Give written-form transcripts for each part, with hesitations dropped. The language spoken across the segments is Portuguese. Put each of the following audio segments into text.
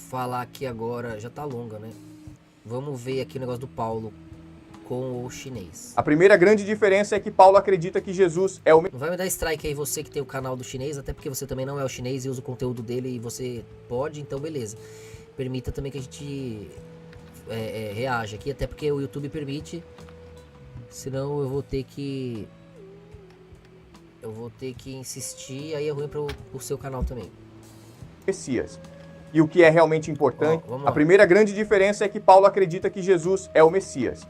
falar aqui agora, já tá longa, né? Vamos ver aqui o negócio do Paulo com o chinês. A primeira grande diferença é que Paulo acredita que Jesus é o Não vai me dar strike aí você que tem o canal do chinês, até porque você também não é o chinês e usa o conteúdo dele e você pode, então beleza. Permita também que a gente reaja aqui, até porque o YouTube permite, senão eu vou ter que insistir, aí é ruim pro seu canal também. Messias. E o que é realmente importante, a primeira grande diferença é que Paulo acredita que Jesus é o Messias.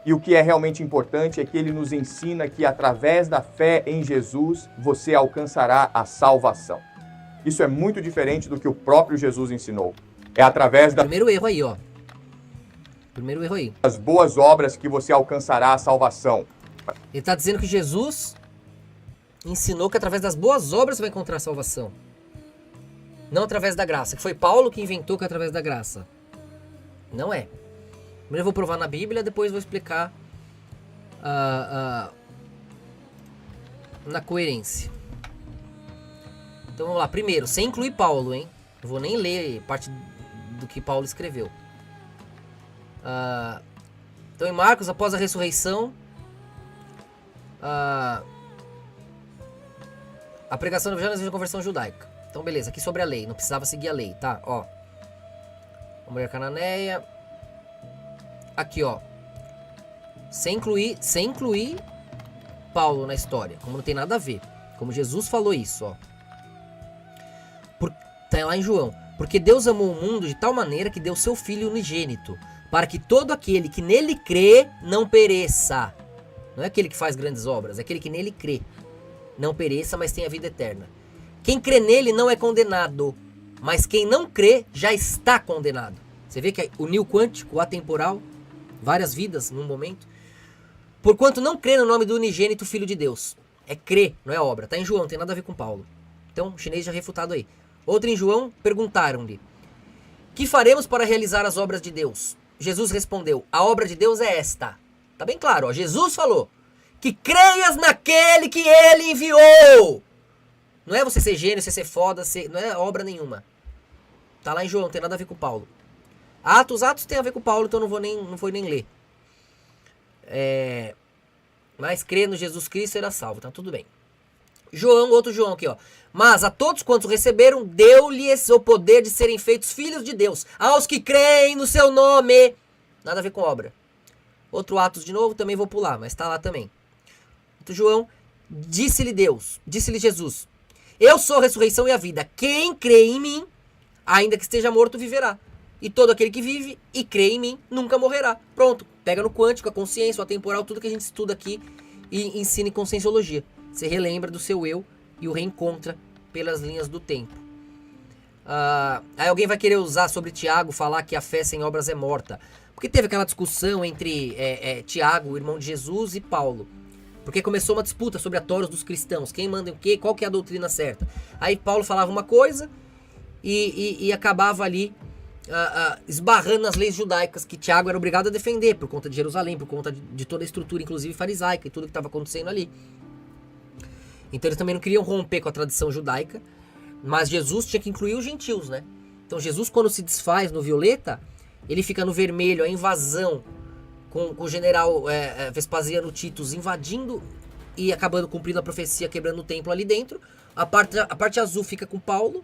E o que é realmente importante é que ele nos ensina que através da fé em Jesus, você alcançará a salvação. Isso é muito diferente do que o próprio Jesus ensinou. É através Primeiro erro aí, ó. Primeiro erro aí. Das boas obras que você alcançará a salvação. Ele está dizendo que Jesus ensinou que através das boas obras você vai encontrar a salvação. Não através da graça. Que foi Paulo que inventou que é através da graça. Não é. Primeiro eu vou provar na Bíblia, depois vou explicar na coerência. Então vamos lá. Primeiro, sem incluir Paulo, hein? Não vou nem ler parte do que Paulo escreveu. Então em Marcos, após a ressurreição, a pregação do evangelho e a conversão judaica. Então beleza, aqui sobre a lei, não precisava seguir a lei, tá? Ó, a mulher cananeia. Aqui, ó. Sem incluir Paulo na história, como não tem nada a ver. Como Jesus falou isso, ó. Tá lá em João. Porque Deus amou o mundo de tal maneira que deu seu Filho unigênito, para que todo aquele que nele crê não pereça. Não é aquele que faz grandes obras, é aquele que nele crê. Não pereça, mas tenha vida eterna. Quem crê nele não é condenado, mas quem não crê já está condenado. Você vê que o neo quântico, o atemporal, várias vidas num momento. Porquanto não crê no nome do unigênito Filho de Deus. É crer, não é obra. Tá em João, não tem nada a ver com Paulo. Então, o chinês já refutado aí. Outro em João, perguntaram-lhe: que faremos para realizar as obras de Deus? Jesus respondeu: a obra de Deus é esta. Tá bem claro, ó. Jesus falou: que creias naquele que ele enviou. Não é você ser gênio, você ser foda, não é obra nenhuma. Tá lá em João, não tem nada a ver com Paulo. Atos tem a ver com Paulo, então não vou nem ler. Mas crer no Jesus Cristo será salvo, tá tudo bem. João, outro João aqui, ó. Mas a todos quantos receberam, deu-lhes o poder de serem feitos filhos de Deus, aos que creem no seu nome. Nada a ver com obra. Outro Atos de novo, também vou pular, mas tá lá também. Outro João, disse-lhe Jesus: eu sou a ressurreição e a vida. Quem crê em mim, ainda que esteja morto, viverá. E todo aquele que vive e crê em mim, nunca morrerá. Pronto, pega no quântico, a consciência, o atemporal, tudo que a gente estuda aqui e ensina em conscienciologia. Você relembra do seu eu e o reencontra pelas linhas do tempo. Aí alguém vai querer usar sobre Tiago, falar que a fé sem obras é morta. Porque teve aquela discussão entre Tiago, o irmão de Jesus, e Paulo. Porque começou uma disputa sobre a Torá dos cristãos. Quem manda o quê? Qual que é a doutrina certa? Aí Paulo falava uma coisa e acabava ali esbarrando nas leis judaicas que Tiago era obrigado a defender por conta de Jerusalém, por conta de toda a estrutura, inclusive farisaica e tudo que estava acontecendo ali. Então eles também não queriam romper com a tradição judaica, mas Jesus tinha que incluir os gentios, né? Então Jesus, quando se desfaz no violeta, ele fica no vermelho, a invasão, com o general Vespasiano Titus invadindo e acabando cumprindo a profecia, quebrando o templo ali dentro. A parte azul fica com Paulo,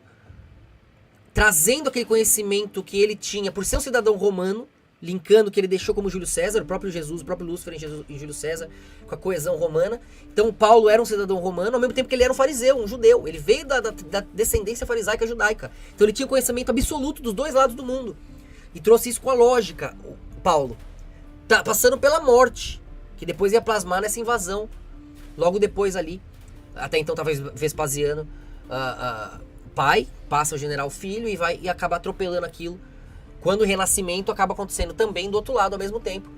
trazendo aquele conhecimento que ele tinha por ser um cidadão romano, linkando o que ele deixou como Júlio César, o próprio Jesus, o próprio Lúcifer em Júlio César, com a coesão romana. Então Paulo era um cidadão romano, ao mesmo tempo que ele era um fariseu, um judeu. Ele veio da descendência farisaica judaica. Então ele tinha conhecimento absoluto dos dois lados do mundo. E trouxe isso com a lógica, Paulo. Tá passando pela morte, que depois ia plasmar nessa invasão. Logo depois ali, até então estava Vespasiano, pai, passa o general filho e acaba atropelando aquilo. Quando o renascimento acaba acontecendo também do outro lado ao mesmo tempo.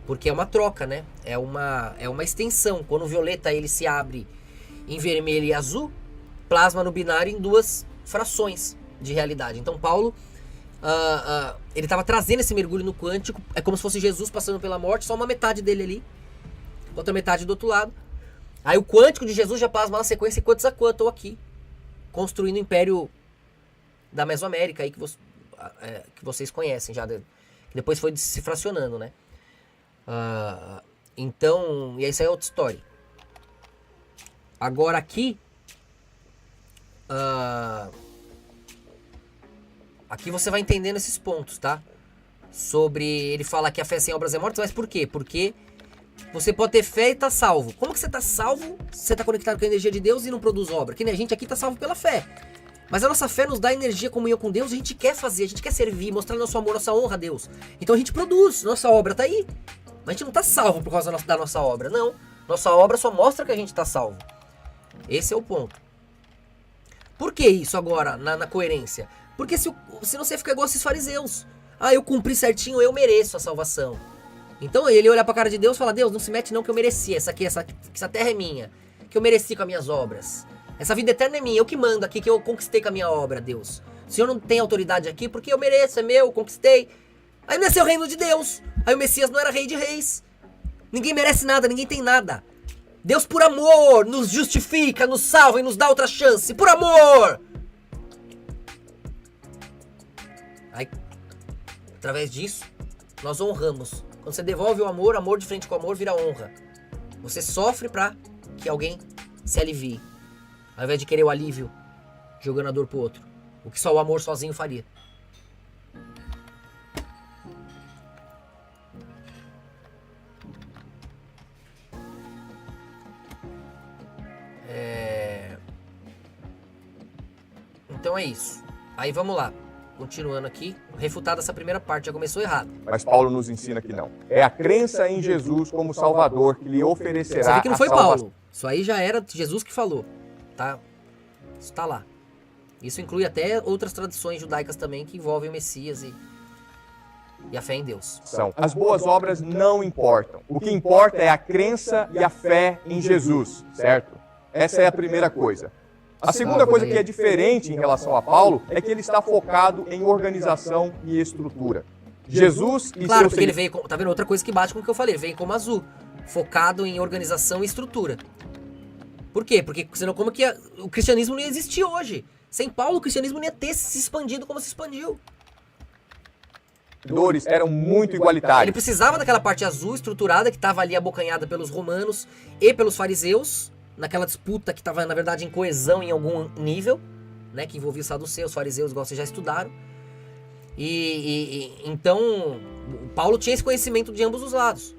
Porque é uma troca, né? É uma extensão. Quando o violeta ele se abre em vermelho e azul, plasma no binário em duas frações de realidade. Então Paulo, ele estava trazendo esse mergulho no quântico. É como se fosse Jesus passando pela morte, só uma metade dele ali, outra metade do outro lado. Aí o quântico de Jesus já plasma na sequência quantos a quanto, ou aqui, construindo o império da Mesoamérica, aí que que vocês conhecem já, que depois foi se fracionando, né? Então, e isso aí é outra história. Agora aqui, aqui você vai entendendo esses pontos, tá? Sobre, ele fala que a fé sem obras é morta, mas por quê? Porque você pode ter fé e tá salvo. Como que você tá salvo? Você tá conectado com a energia de Deus e não produz obra. Que nem a gente aqui tá salvo pela fé. Mas a nossa fé nos dá energia, comunhão com Deus, a gente quer fazer, a gente quer servir, mostrar nosso amor, nossa honra a Deus. Então a gente produz, nossa obra tá aí. Mas a gente não tá salvo por causa da nossa obra, não. Nossa obra só mostra que a gente tá salvo. Esse é o ponto. Por que isso agora, na coerência? Porque senão você fica igual esses fariseus. Eu cumpri certinho, eu mereço a salvação. Então ele olha pra cara de Deus e fala, Deus, não se mete não que eu mereci, essa terra é minha, que eu mereci com as minhas obras. Essa vida eterna é minha, eu que mando aqui, que eu conquistei com a minha obra, Deus. O Senhor não tem autoridade aqui porque eu mereço, é meu, conquistei. Aí nasceu o reino de Deus. Aí o Messias não era rei de reis. Ninguém merece nada, ninguém tem nada. Deus, por amor, nos justifica, nos salva e nos dá outra chance. Por amor! Aí, através disso, nós honramos. Quando você devolve o amor de frente com o amor vira honra. Você sofre pra que alguém se alivie. Ao invés de querer o alívio, jogando a dor pro outro. O que só o amor sozinho faria. Então é isso. Aí vamos lá. Continuando aqui, refutada essa primeira parte, já começou errado. Mas Paulo nos ensina que não. É a crença em Jesus como Salvador que lhe oferecerá Você vê que não foi salvação. Paulo. Isso aí já era Jesus que falou. Tá? Isso tá lá. Isso inclui até outras tradições judaicas também que envolvem o Messias e a fé em Deus. As boas obras não importam. O que importa é a crença e a fé em Jesus, certo? Essa é a primeira coisa. A segunda coisa que é diferente em relação a Paulo é que ele está focado em organização e estrutura. Jesus e claro, seus... porque ele veio com... Tá vendo? Outra coisa que bate com o que eu falei. Ele veio como azul. Focado em organização e estrutura. Por quê? Porque senão como que o cristianismo não ia existir hoje? Sem Paulo, o cristianismo não ia ter se expandido como se expandiu. Os eram muito igualitários. Ele precisava daquela parte azul estruturada que estava ali abocanhada pelos romanos e pelos fariseus, naquela disputa que estava, na verdade, em coesão em algum nível, né, que envolvia os saduceus, os fariseus, igual vocês já estudaram. Então, Paulo tinha esse conhecimento de ambos os lados.